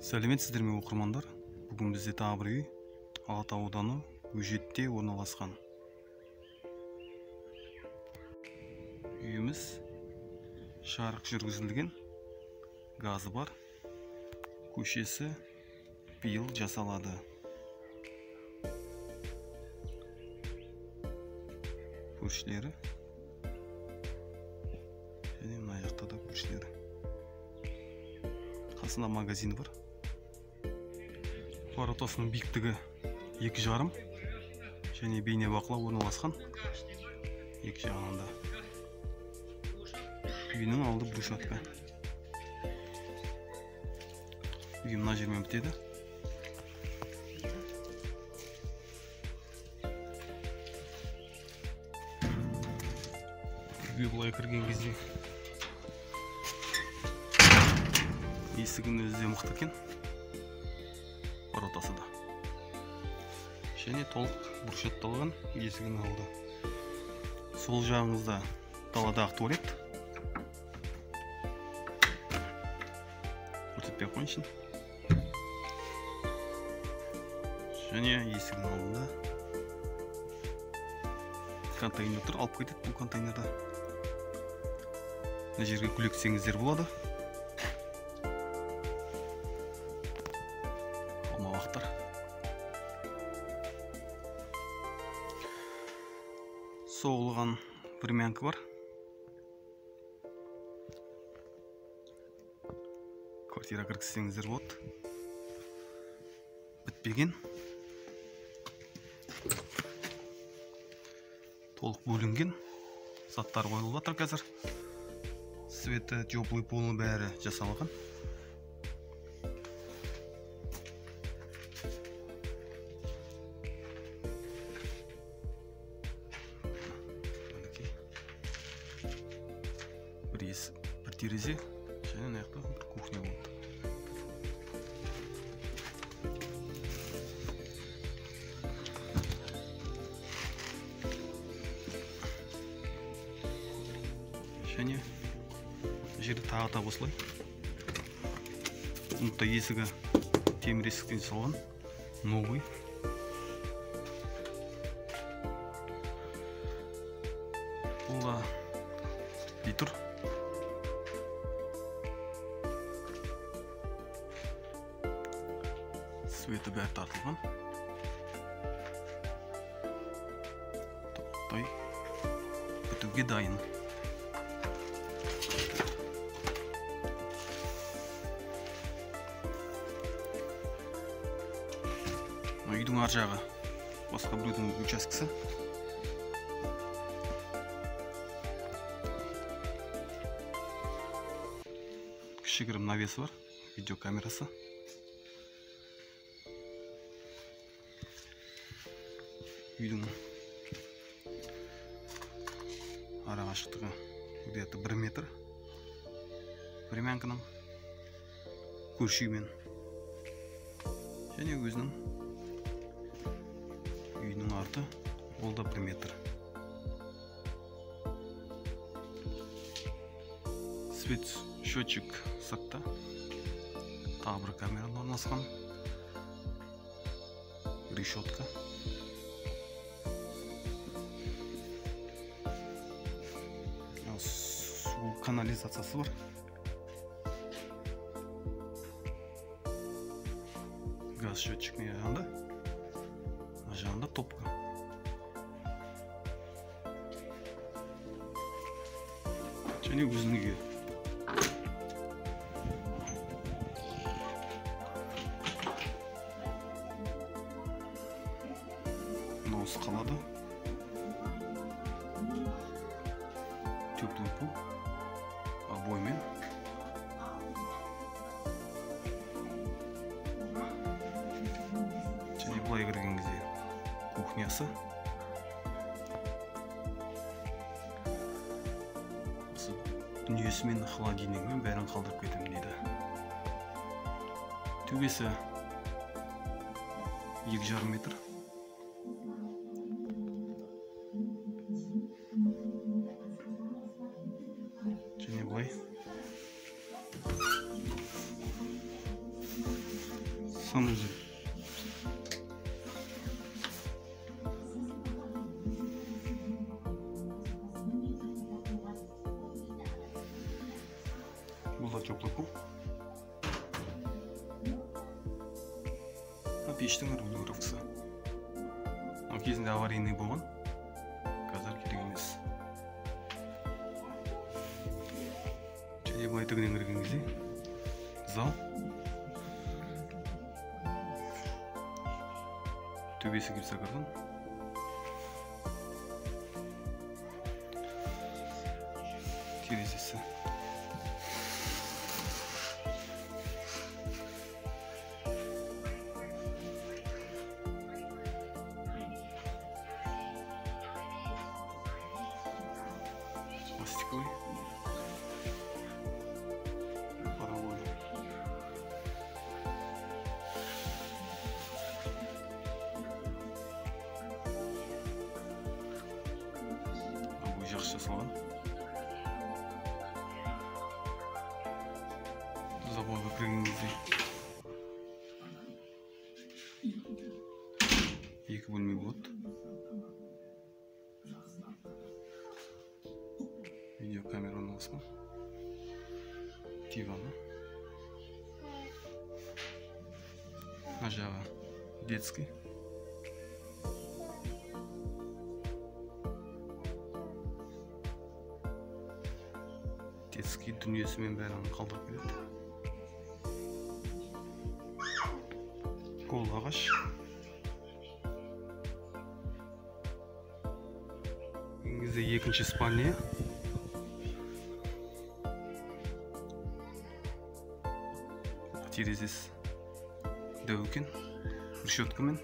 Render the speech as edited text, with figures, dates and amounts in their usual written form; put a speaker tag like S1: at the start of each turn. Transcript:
S1: Сәлеметсіздер ме оқырмандар? Бүгін бізде тағы бір үй Алатау ауданы Өжетте орналасқан. Үйіміз жарық жүргізілген, газы бар, көшесі биыл жасалады. Көршілері және мына жақта да көршілері. Қасында магазин бар. Воротасының биіктігі 2,5 және бейне бақылау орналасқан. Екі жағында. Үйінің алды брусчатка. Үй мына жермен бітеді. Үйге былай кірген кезде есігінің өзі мықты екен. Воротасы да. Және толық брусчатталған есігінің алды. Сол жағыңызда даладағы туалет. Көрсетпей қойыншын. Және есігінің алдында контейнер тұр, алып кетеді бұл контейнерді. Мына жерге күлексеңіздер болады. Алмабақтар. Соғылған времянка бар. Квартира кіргізсеңіздер болады. Бітпеген. Толық бөлінген. Заттар қойылып жатыр қазір. Светі, теплый полы бәрі жасалған. Бір терезе, және аяқта бір кухня болды. Және жерді тағы да осылай. Мұнда есігі темір есіктен салған, новый. Бұл да битұр. Светі бәрі тартылған. Тоқтай бітуге дайын. Үйдің ар жағы басқа біреудің учаскесі. Кішігірім навесі бар, видеокамерасы. Үйдің ара қашықтығы где-то 1 метр. Времянканың көрші үймен. Және өзінің үйінің арты ол да 1 метр. Свет счетчик сақта. Тағы бір камера орналасқан. Решетка. Су канализациясы бар. Газ счетчик не жағында. Жағында топка. Және өзінің үйі. Мынаусы қалады. Теплый пол. Обоймен. Және былай кірген кезде кухнясы. Осы дүниесімен холодильнигімен бәрін қалдырып кетемін дейді. Төбесі 2,5 метр. Және былай санузел. Бұл да теплый пол. Пештің регулировкасы. Кезінде аварийный болған. Қазір керек емес. Және былай тігінен кірген кезде зал. Төбесі гипсокартон. Терезесі. Пластиковый. Паровой. Обой жақсы жасалған. Забойға кірген кезде екі бөлме болады. Видеокамера орналасқан. Диваны. Мына жағы детский. Детский дүниесімен бәрін қалдырып береді. Қол ағаш. Кезде екінші спальня. Терезесі дәу екен, решеткамен.